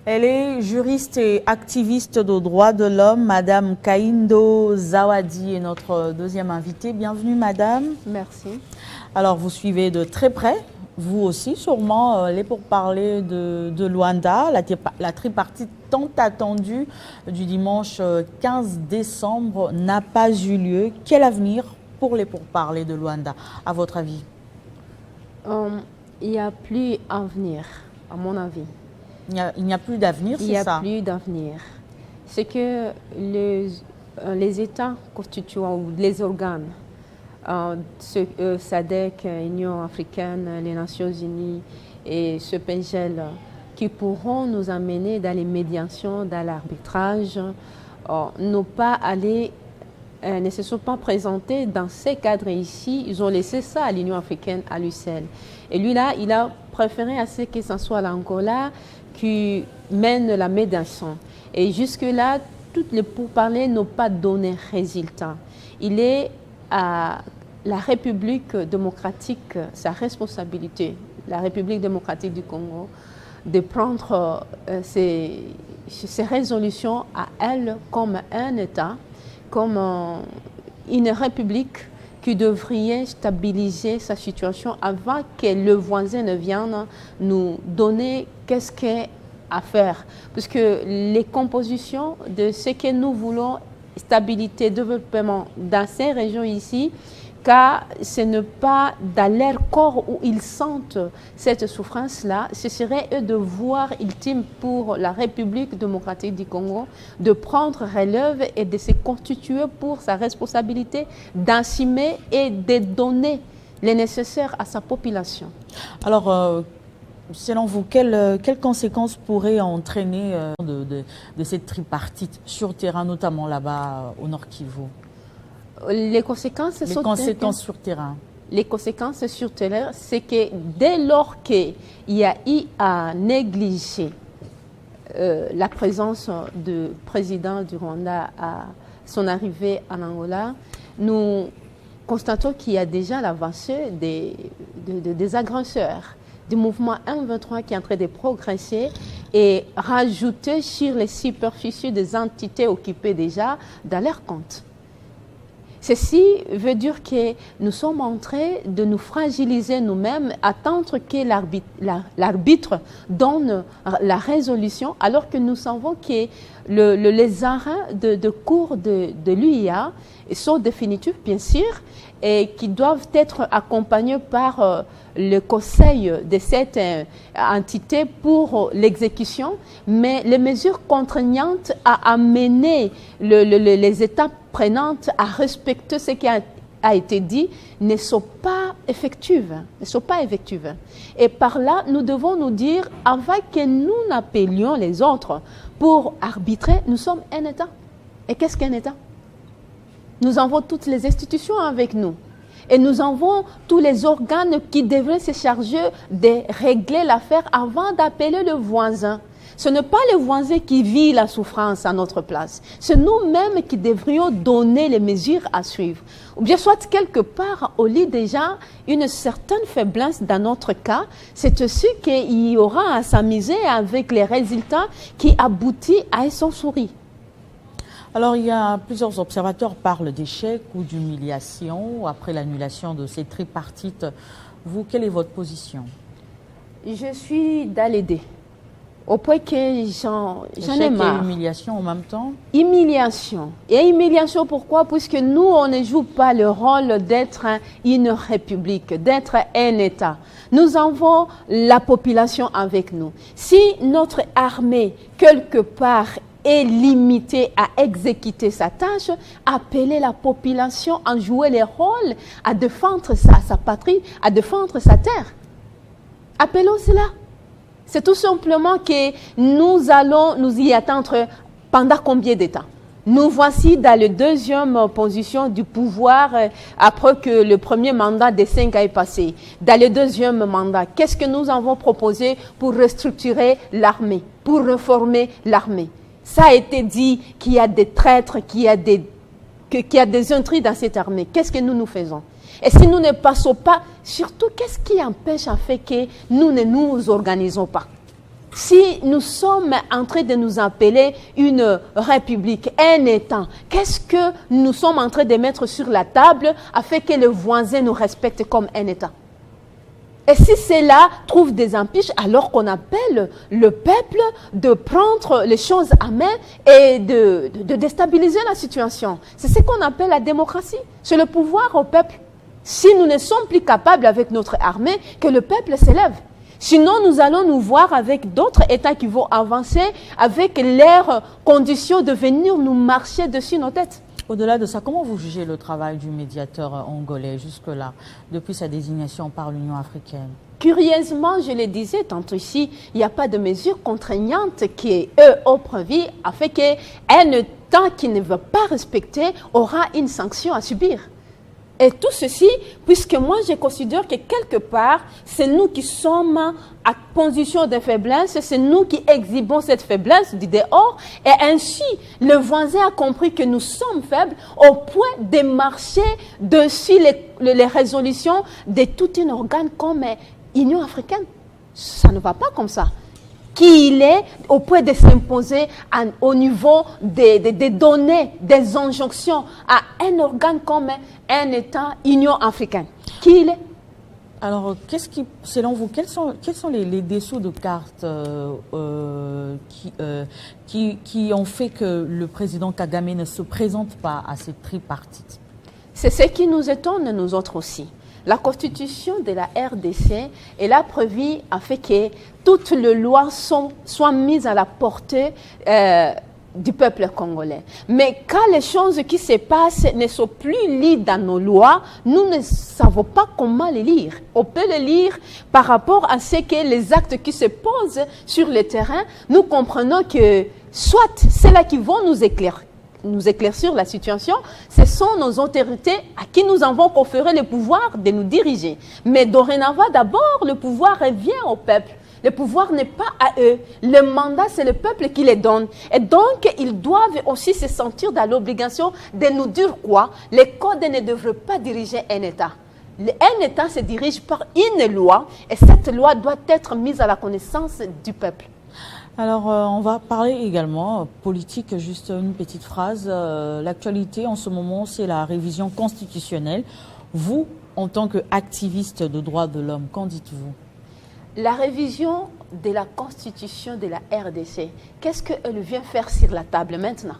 Elle est juriste et activiste de droits de l'homme. Madame Kahindo Zawadi est notre deuxième invitée. Bienvenue, madame. Merci. Alors, vous suivez de très près, vous aussi sûrement, les pourparlers de Luanda, la tripartite tant attendue du dimanche 15 décembre n'a pas eu lieu. Quel avenir pour les pourparlers de Luanda, à votre avis? Il n'y a plus d'avenir, à mon avis. Il n'y a plus d'avenir, c'est ça? Il n'y a plus d'avenir. C'est que les États constituants ou les organes, SADC, Union africaine, les Nations unies et ce PGL, qui pourront nous amener dans les médiations, dans l'arbitrage, ne se sont pas présentés dans ces cadres ici. Ils ont laissé ça à l'Union africaine à lui seul. Et lui là, il a préféré à ce que ce soit l'Angola qui mène la médiation. Et jusque-là, toutes les pourparlers n'ont pas donné résultat. Il est à la République démocratique, sa responsabilité, la République démocratique du Congo, de prendre ces résolutions à elle comme un État, comme une République qui devrait stabiliser sa situation avant que le voisin ne vienne nous donner qu'est-ce qu'il y a à faire. Parce que les compositions de ce que nous voulons, stabilité, développement dans ces régions ici, car ce n'est pas dans leur corps où ils sentent cette souffrance-là, ce serait un devoir ultime pour la République démocratique du Congo de prendre relève et de se constituer pour sa responsabilité, d'assumer et de donner le nécessaire à sa population. Alors, selon vous, quelles conséquences pourraient entraîner de cette tripartite sur terrain, notamment là-bas au Nord Kivu? Les conséquences sur terrain. Les conséquences sur terrain, c'est que dès lors qu'il y a eu à négliger la présence du président du Rwanda à son arrivée en Angola, nous constatons qu'il y a déjà l'avancée des agresseurs du mouvement M23 qui est en train de progresser et rajouter sur les superficies des entités occupées déjà dans leur compte. Ceci veut dire que nous sommes en train de nous fragiliser nous-mêmes, attendre que l'arbitre donne la résolution, alors que nous savons que les arrêts de cours de l'UIA sont définitifs, bien sûr, et qui doivent être accompagnés par le conseil de cette entité pour l'exécution, mais les mesures contraignantes à amener les étapes prenantes à respecter ce qui a été dit ne sont pas effectives. Et par là, nous devons nous dire, avant que nous n'appelions les autres pour arbitrer, nous sommes un État. Et qu'est-ce qu'un État? Nous avons toutes les institutions avec nous. Et nous avons tous les organes qui devraient se charger de régler l'affaire avant d'appeler le voisin. Ce n'est pas le voisin qui vit la souffrance à notre place. C'est nous-mêmes qui devrions donner les mesures à suivre. Ou bien soit quelque part, au lit déjà, une certaine faiblesse dans notre cas, c'est aussi qu'il y aura à s'amuser avec les résultats qui aboutissent à son sourire. Alors, il y a plusieurs observateurs parlent d'échec ou d'humiliation après l'annulation de ces tripartites. Vous, quelle est votre position? Je suis dans les deux. Au point que j'en ai marre. Et humiliation en même temps? Humiliation. Et humiliation, pourquoi? Puisque nous, on ne joue pas le rôle d'être une république, d'être un État. Nous avons la population avec nous. Si notre armée, quelque part, est limitée à exécuter sa tâche, appeler la population à jouer les rôles, à défendre sa patrie, à défendre sa terre. Appelons cela. C'est tout simplement que nous allons nous y attendre pendant combien de temps? Nous voici dans la deuxième position du pouvoir après que le premier mandat des 5 est passé. Dans le deuxième mandat, qu'est-ce que nous avons proposé pour restructurer l'armée, pour réformer l'armée? Ça a été dit qu'il y a des traîtres, qu'il y a des intrigues dans cette armée. Qu'est-ce que nous faisons? Et si nous ne passons pas, surtout, qu'est-ce qui empêche en fait que nous ne nous organisons pas? Si nous sommes en train de nous appeler une république, un État, qu'est-ce que nous sommes en train de mettre sur la table afin que les voisins nous respectent comme un État? Et si cela trouve des empiches, alors qu'on appelle le peuple de prendre les choses à main et de déstabiliser la situation. C'est ce qu'on appelle la démocratie. C'est le pouvoir au peuple. Si nous ne sommes plus capables avec notre armée, que le peuple s'élève. Sinon, nous allons nous voir avec d'autres États qui vont avancer avec leurs conditions de venir nous marcher dessus nos têtes. Au-delà de ça, comment vous jugez le travail du médiateur angolais jusque-là, depuis sa désignation par l'Union africaine? Curieusement, je le disais tantôt ici, il n'y a pas de mesures contraignantes qui, eux, ont prévu afin qu'un État qui ne veut pas respecter aura une sanction à subir. Et tout ceci, puisque moi je considère que quelque part, c'est nous qui sommes à position de faiblesse, c'est nous qui exhibons cette faiblesse du dehors, et ainsi le voisin a compris que nous sommes faibles au point de marcher dessus les résolutions de tout un organe comme l'Union africaine. Ça ne va pas comme ça. Qu'il est au point de s'imposer au niveau des données, des injonctions à un organe comme un État Union africaine. Qui il est? Alors, selon vous, quels sont les dessous de cartes qui ont fait que le président Kagame ne se présente pas à cette tripartite? C'est ce qui nous étonne, nous autres aussi. La constitution de la RDC, elle a prévu afin que toutes les lois soient mises à la portée du peuple congolais. Mais quand les choses qui se passent ne sont plus liées dans nos lois, nous ne savons pas comment les lire. On peut les lire par rapport à ce que les actes qui se posent sur le terrain, nous comprenons que soit c'est là qui vont nous éclaircir la situation, ce sont nos autorités à qui nous avons conféré le pouvoir de nous diriger. Mais dorénavant, d'abord, le pouvoir revient au peuple. Le pouvoir n'est pas à eux. Le mandat, c'est le peuple qui les donne. Et donc, ils doivent aussi se sentir dans l'obligation de nous dire quoi? Les codes ne devraient pas diriger un État. Un État se dirige par une loi et cette loi doit être mise à la connaissance du peuple. Alors, on va parler également politique, juste une petite phrase. L'actualité en ce moment, c'est la révision constitutionnelle. Vous, en tant qu'activiste de droits de l'homme, qu'en dites-vous? La révision de la constitution de la RDC, qu'est-ce qu'elle vient faire sur la table maintenant?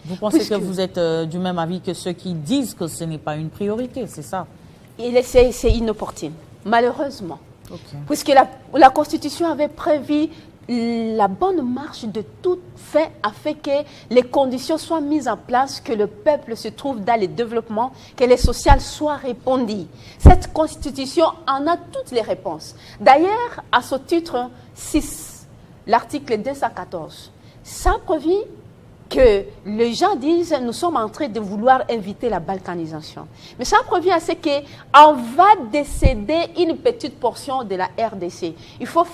Vous pensez que vous êtes du même avis que ceux qui disent que ce n'est pas une priorité, c'est ça? C'est inopportun, malheureusement. Okay. Puisque la constitution avait prévu la bonne marche de tout fait afin que les conditions soient mises en place, que le peuple se trouve dans le développement, que les sociales soient répondues. Cette constitution en a toutes les réponses. D'ailleurs, à ce titre 6, l'article 214, ça prévu que les gens disent nous sommes en train de vouloir inviter la balkanisation. Mais ça prévu à ce qu'on va décéder une petite portion de la RDC. Il faut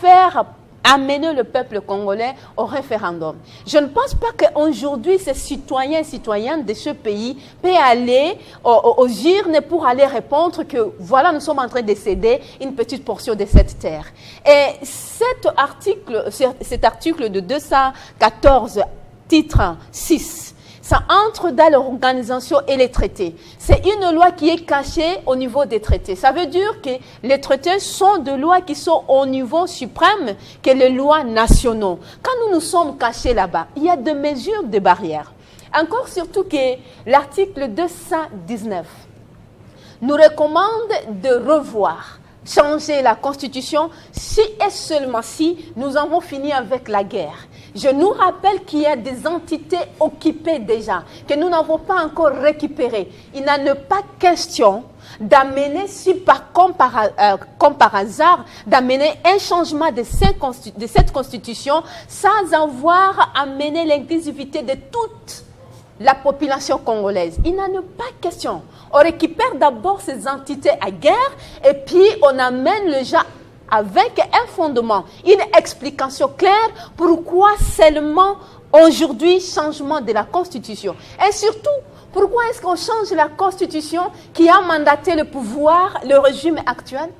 amener le peuple congolais au référendum. Je ne pense pas qu'aujourd'hui, ces citoyens et citoyennes de ce pays peuvent aller aux urnes pour aller répondre que voilà, nous sommes en train de céder une petite portion de cette terre. Et cet article de 214, titre 6, ça entre dans l'organisation et les traités. C'est une loi qui est cachée au niveau des traités. Ça veut dire que les traités sont des lois qui sont au niveau suprême que les lois nationaux. Quand nous nous sommes cachés là-bas, il y a des mesures de barrières. Encore surtout que l'article 219 nous recommande de revoir, changer la constitution si et seulement si nous avons fini avec la guerre. Je nous rappelle qu'il y a des entités occupées déjà, que nous n'avons pas encore récupérées. Il n'est pas question d'amener, comme par hasard, d'amener un changement de cette constitution sans avoir amené l'inclusivité de toute la population congolaise. Il n'en est pas question. On récupère d'abord ces entités à guerre et puis on amène le gens avec un fondement, une explication claire pourquoi seulement aujourd'hui changement de la Constitution. Et surtout, pourquoi est-ce qu'on change la Constitution qui a mandaté le pouvoir, le régime actuel?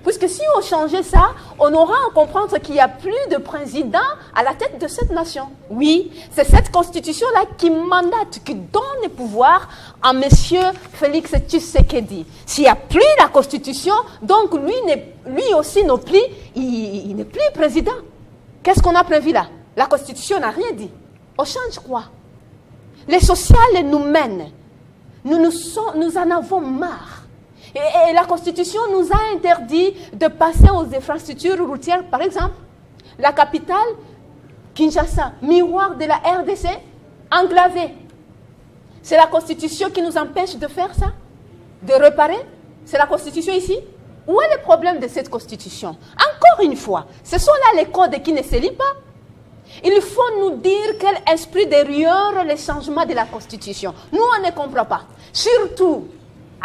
Puisque si on changeait ça, on aura à comprendre qu'il n'y a plus de président à la tête de cette nation. Oui, c'est cette constitution-là qui mandate, qui donne le pouvoir à monsieur Félix Tshisekedi. S'il n'y a plus la constitution, donc lui aussi non plus, il n'est plus président. Qu'est-ce qu'on a prévu là? La constitution n'a rien dit. On change quoi? Les sociales nous mènent. Nous en avons marre. Et la Constitution nous a interdit de passer aux infrastructures routières, par exemple. La capitale, Kinshasa, miroir de la RDC, enclavée. C'est la Constitution qui nous empêche de faire ça? De réparer? C'est la Constitution ici? Où est le problème de cette Constitution? Encore une fois, ce sont là les codes qui ne se lient pas. Il faut nous dire quel esprit derrière les changements de la Constitution. Nous, on ne comprend pas. Surtout,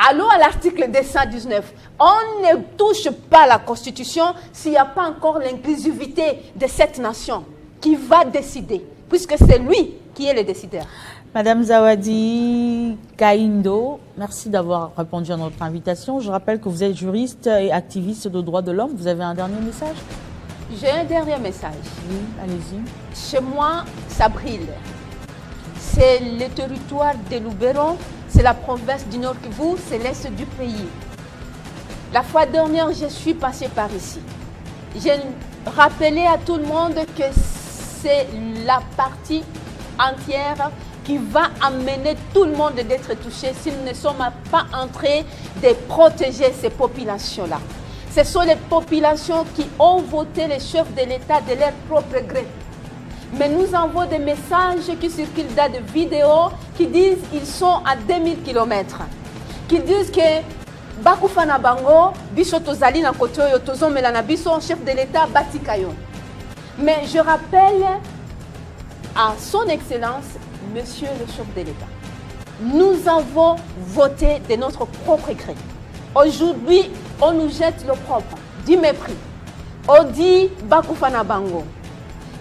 allons à l'article 219. On ne touche pas la Constitution s'il n'y a pas encore l'inclusivité de cette nation qui va décider, puisque c'est lui qui est le décideur. Madame Zawadi Kaindo, merci d'avoir répondu à notre invitation. Je rappelle que vous êtes juriste et activiste de droits de l'homme. Vous avez un dernier message? J'ai un dernier message. Oui, allez-y. Chez moi, ça brille. C'est le territoire de Luberon, c'est la province du Nord Kivu, c'est l'est du pays. La fois dernière, je suis passée par ici. J'ai rappelé à tout le monde que c'est la partie entière qui va amener tout le monde d'être touché si nous ne sommes pas en train de protéger ces populations-là. Ce sont les populations qui ont voté les chefs de l'État de leur propre gré. Mais nous envoyons des messages qui circulent dans des vidéos qui disent qu'ils sont à 2000 km. Qui disent que Bakufana Bango, Biso Tozali na Kotoyo, Tozo Melana Biso, chef de l'État, Batikayo. Mais je rappelle à son Excellence, Monsieur le chef de l'État, nous avons voté de notre propre gré. Aujourd'hui, on nous jette le propre, du mépris. On dit Bakufana Bango.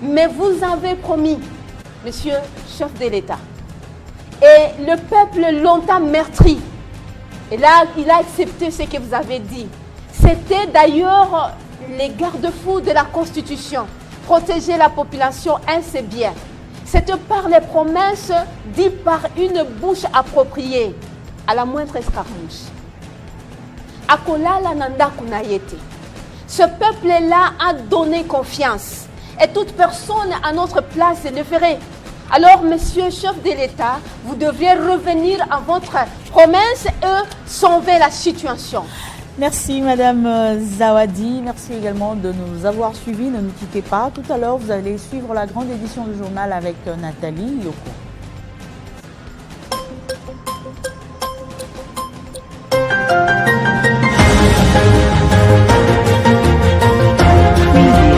Mais vous avez promis, monsieur chef de l'État, et le peuple longtemps meurtri. Et là, il a accepté ce que vous avez dit. C'était d'ailleurs les garde-fous de la Constitution. Protéger la population, c'est bien. C'est par les promesses dites par une bouche appropriée à la moindre escarmouche. Akolala nanda kunayete. Ce peuple-là a donné confiance. Et toute personne à notre place le ferait. Alors, monsieur chef de l'État, vous devriez revenir à votre promesse et sauver la situation. Merci Madame Zawadi, merci également de nous avoir suivis. Ne nous quittez pas. Tout à l'heure, vous allez suivre la grande édition du journal avec Nathalie Yoko.